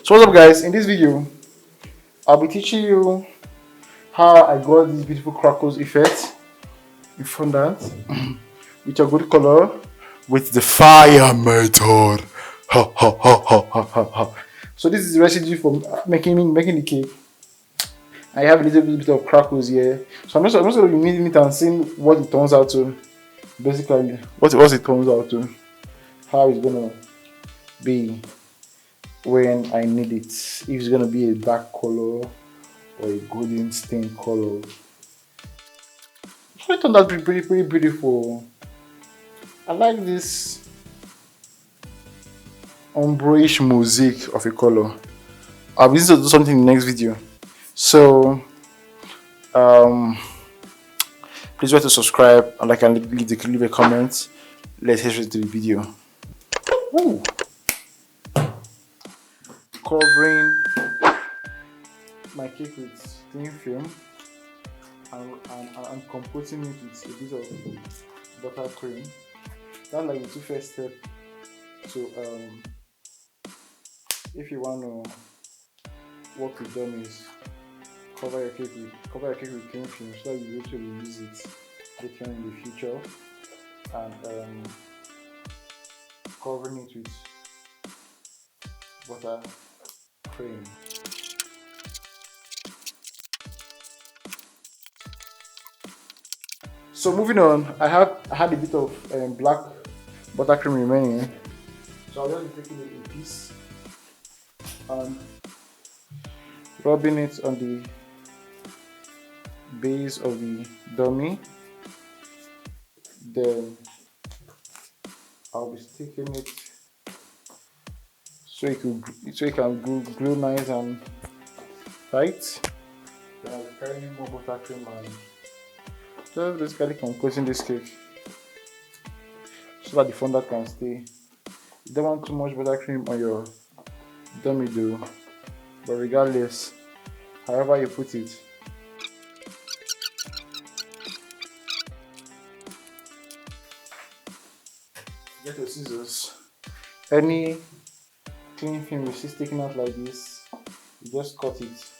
So what's up guys, in this video I'll be teaching you how I got this beautiful crackles effect in fondant with a good color with the fire method. Ha, ha, ha, ha, ha, ha, ha. So this is the recipe for making the cake. I have a little bit of crackles here, so I'm just going to be kneading it and seeing what it turns out to. Basically what it turns out to, how it's gonna be when I need it. If it's gonna be a dark color or a golden stain color. So it turned out pretty beautiful. I like this ombre-ish mosaic of a color. I'll be to do something in the next video. So please try to subscribe and leave a comment. Let's head straight to the video. Ooh. Covering my cake with cling film and composing it with a bit of buttercream. That's like the first step to if you want to work with dummies. Cover your cake with cling film so that you will be able to use it later in the future, and covering it with butter cream. So moving on, I had a bit of black buttercream remaining, so I'll just be taking it in piece and rubbing it on the base of the dummy. Then I'll be sticking it so it can glue nice and tight. Then I'll be carrying more buttercream and just basically composing this cake so that the fondant can stay. You don't want too much buttercream on your dummy dough, but regardless, however you put it, get your scissors. Any cling film you see sticking out like this, you just cut it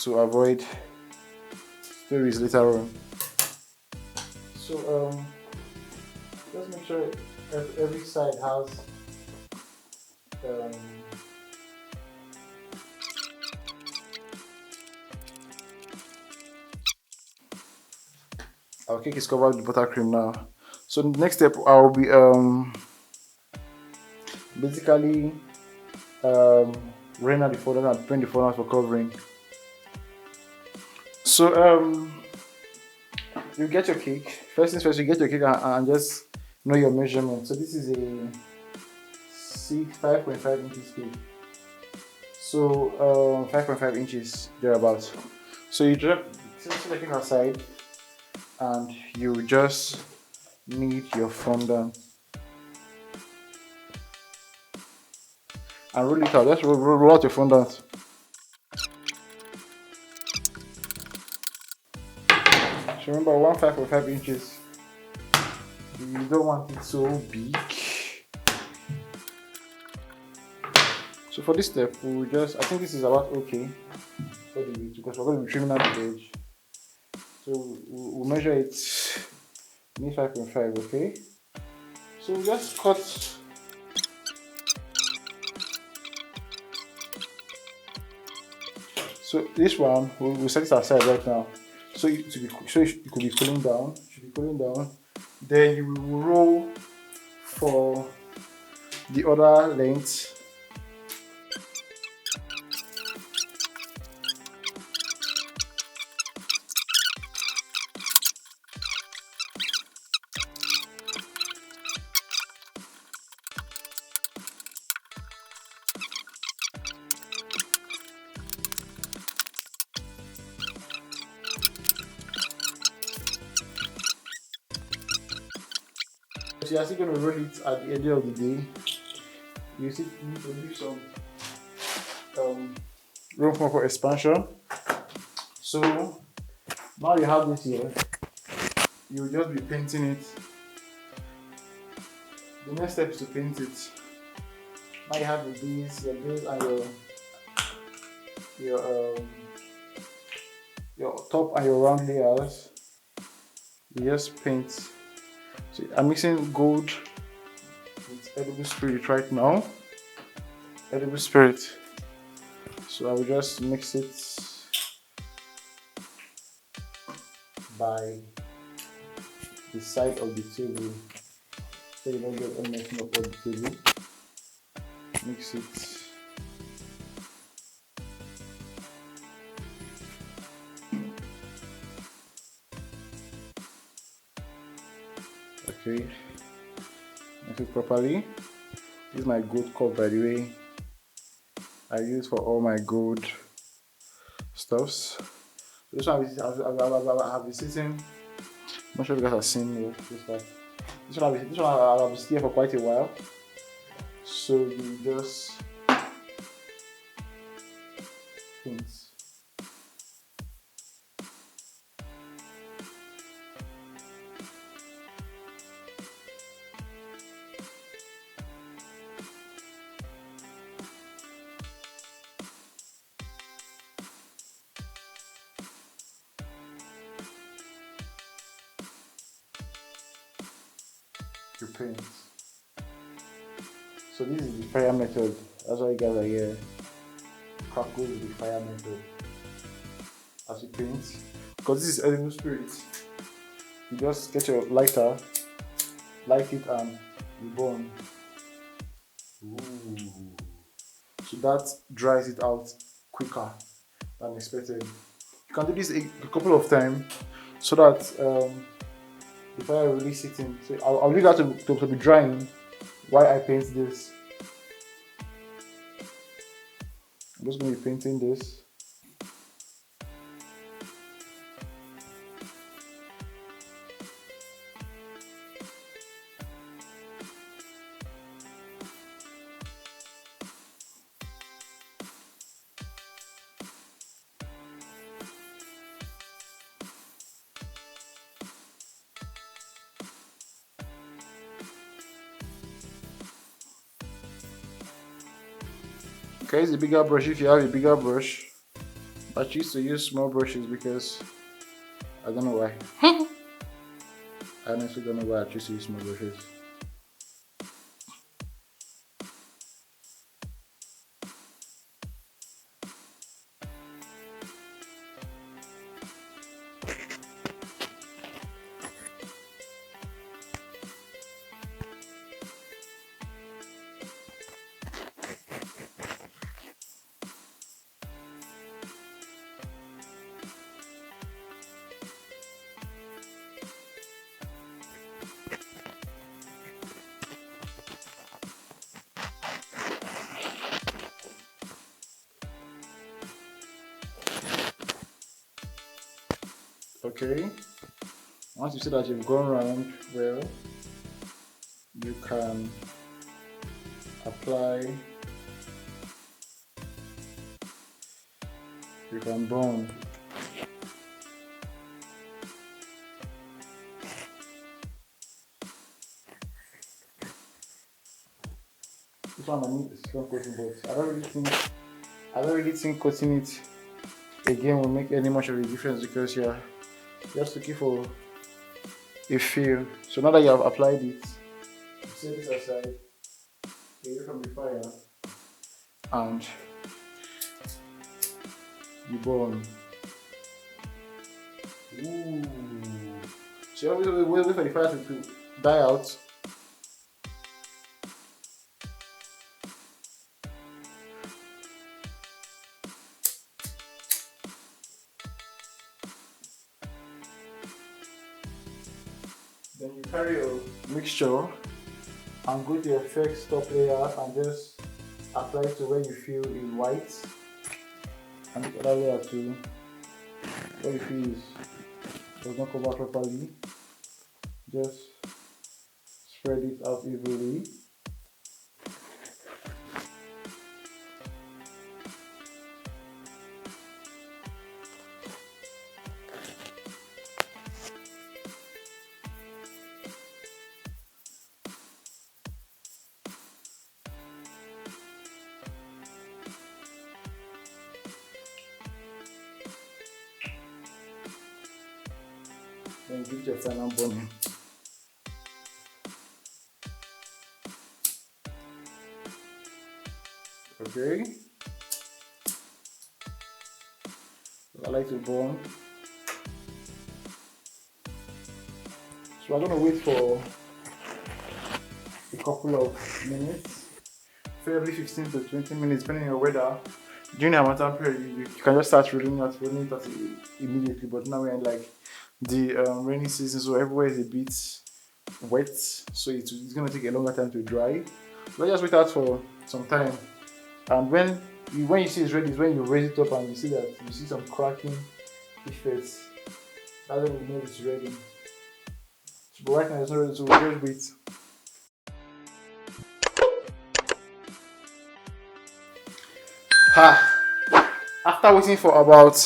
to avoid stories later on. So just make sure every side has our cake is covered with buttercream now. So the next step, I'll be basically run out the fondant and print the fondant for covering. So you get your cake. First things first, you get your cake and just know your measurement. So this is a 5.5 inches cake. So 5.5 inches thereabouts. So you just set the cake aside and you just knead your fondant and roll it out. Just roll out your fondant. So remember, 5.5 inches. You don't want it so big. So for this step, we'll just, I think this is about okay for the width because we're going to be trimming out the edge. So we'll measure it 5.5, okay? So we'll just cut so this one we'll set it aside right now. So it could be cooling down. It should be cooling down. Then you will roll for the other length. So you're still going to roll it at the end of the day. You still need to leave some room for expansion. So now you have this here. You will just be painting it. The next step is to paint it. Now you have your base and your um your top and your round layers. You just paint. So I'm mixing gold with edible spirit right now. Edible spirit. So I will just mix it by the side of the table so you don't get anything up on the table. Mix it. Okay, mix it properly. This is my gold cup, by the way. I use for all my gold stuffs. This one I've been sitting. I'm not sure if you guys have seen me. This one I've been sitting for quite a while. So you just paint. You paint. So this is the fire method. That's why you guys are here. Crackle with the fire method. As you paint. Because this is edible spirit. You just get your lighter, light it and you burn. Ooh. So that dries it out quicker than expected. You can do this a couple of times so that the fire will really sit in. So I'll leave that to be drying while I paint this. I'm just going to be painting this. Okay, it's a bigger brush if you have a bigger brush. I choose to use small brushes because I don't know why. I honestly don't know why I choose to use small brushes. Okay, once you see that you've gone around well, you can apply, you can burn. This one I need a strong coating, but I don't really think coating it again will make any much of a difference because you're just looking for a feel. So now that you have applied it, you set it aside, away from the fire, and you burn. Ooh. So you always wait for the fire to die out. Then you carry your mixture and go to your first top layer and just apply it to where you feel is white, and the other layer too where you feel does not cover properly. Just spread it out evenly. then give it your final burning. Okay. I like to burn. So we're gonna wait for a couple of minutes, probably 15 to 20 minutes, depending on your weather. During the Hamilton period, you can just start rolling it immediately. But now we're in like the rainy season, so everywhere is a bit wet, so it's gonna take a longer time to dry. Let's just wait out for some time, and when you see it's ready, is when you raise it up and you see some cracking effects. That's when we know it's ready. But right now it's not ready, so we'll just wait. After waiting for about,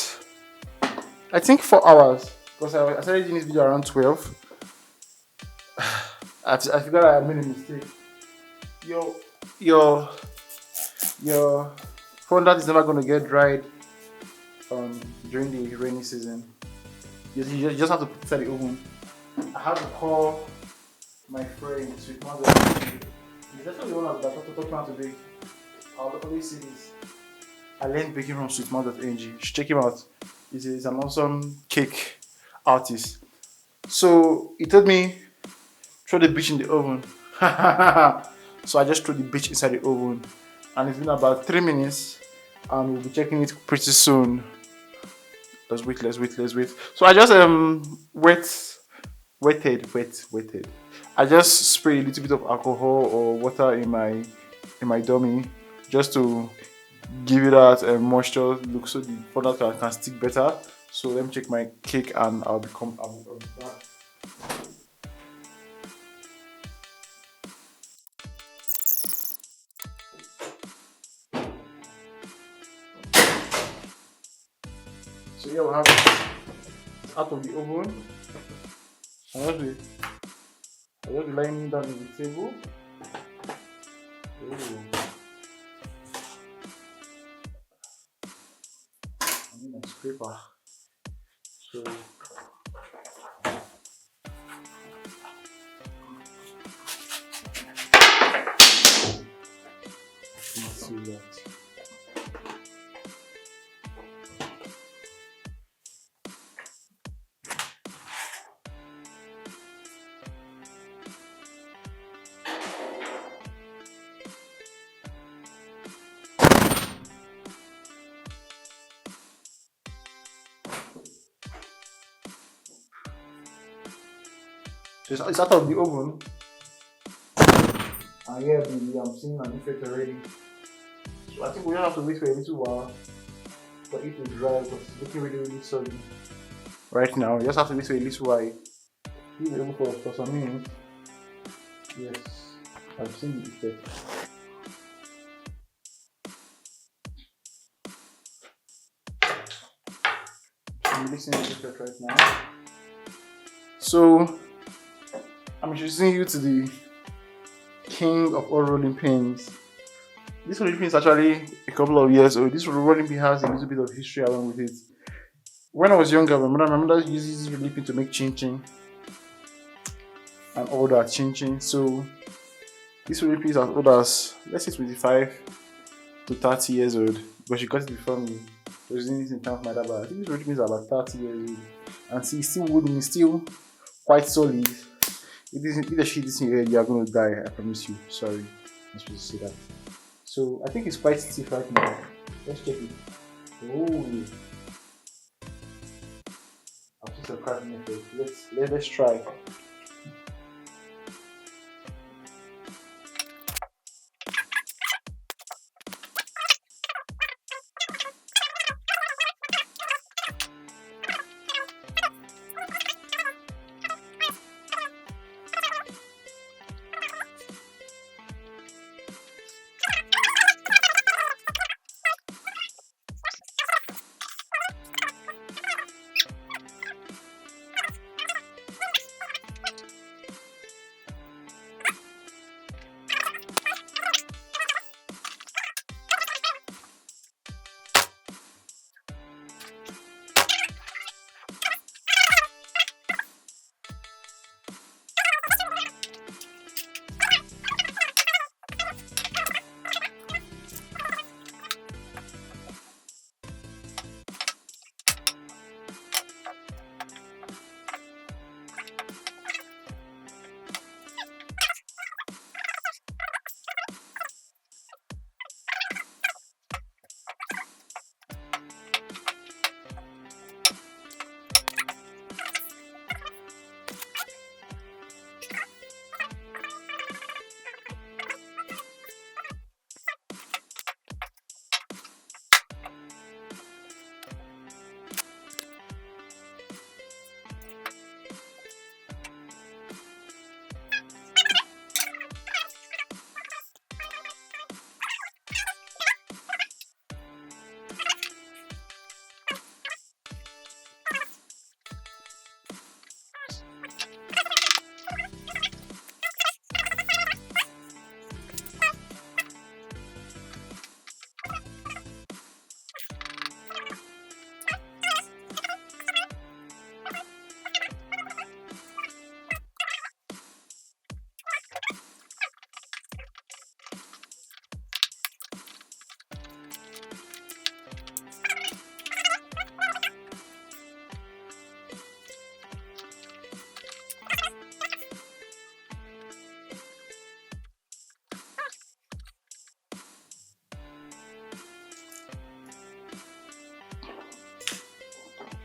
I think 4 hours, because I started doing this video around 12. I figured I made a mistake. Your fondant is never gonna get dried during the rainy season. You just have to put it inside the oven. I had to call my friend Sweet Mother. He's actually the one that taught me how to bake. I'll always say this. I learned baking from sweetmouth.ng. You should check him out. He's an awesome cake artist. So he told me, throw the bitch in the oven. So I just threw the bitch inside the oven. And it's been about 3 minutes. And we'll be checking it pretty soon. Let's wait. So I just waited. I just sprayed a little bit of alcohol or water in my dummy just to give it that moisture look, so the fondant can stick better. So let me check my cake and I'll be back. So here we have it out of the oven. I'll just be lying down on the table. Ooh. I need my scraper. So let's see that. So it's out of the oven. And here I'm seeing an effect already. So I think we don't have to wait for a little while for it to dry because it's looking really soggy. Right now, you just have to wait for a little while. Leave it open for some minutes. Yes, I've seen the effect. I'm mixing the effect right now. So I'm introducing you to the king of all rolling pins. This rolling pin is actually a couple of years old. This rolling pin has a little bit of history along with it. When I was younger, my mother uses this rolling pin to make chin chin and all that chin chin. So this rolling pin is as old as, let's say, 25 to 30 years old, because she got it before me. I was using this in time of my dad, but I think this rolling pin is about 30 years old. And see, it's still wooden, it's still quite solid. If the shit is in your head, you are going to die, I promise you. Sorry, I'm supposed to say that. So I think it's quite stiff right now. Let's check it. Oh, I've just a crack in the face. Let's try.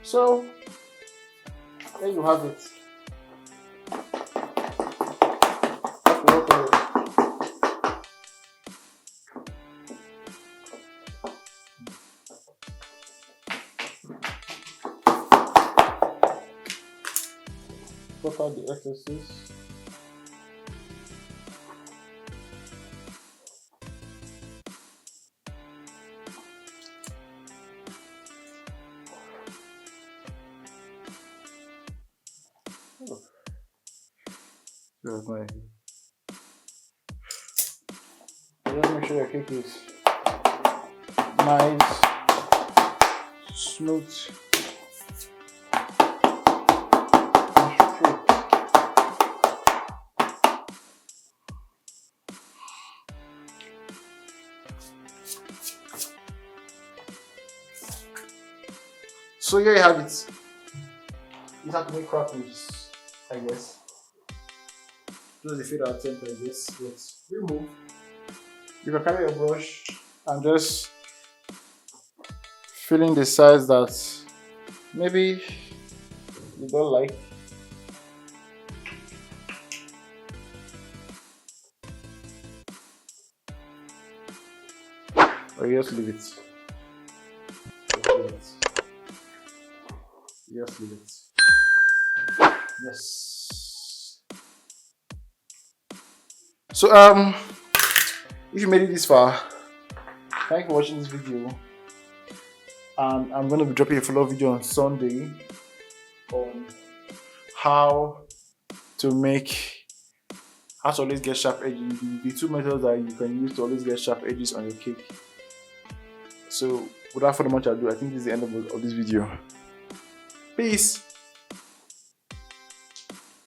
So there you have it. Cut out the excesses. Oh. Just make sure your cake is nice, smooth. So here you have it. You have to make crackles, I guess. Just a fade out temper, I guess. Let's remove. You can carry your brush and just fill in the size that maybe you don't like. Or you just leave it. Just leave it. Yes. So if you made it this far, thank you for watching this video. And I'm going to be dropping a follow-up video on Sunday on how to always get sharp edges. The two methods that you can use to always get sharp edges on your cake. So without further much ado, I think this is the end of this video. Peace.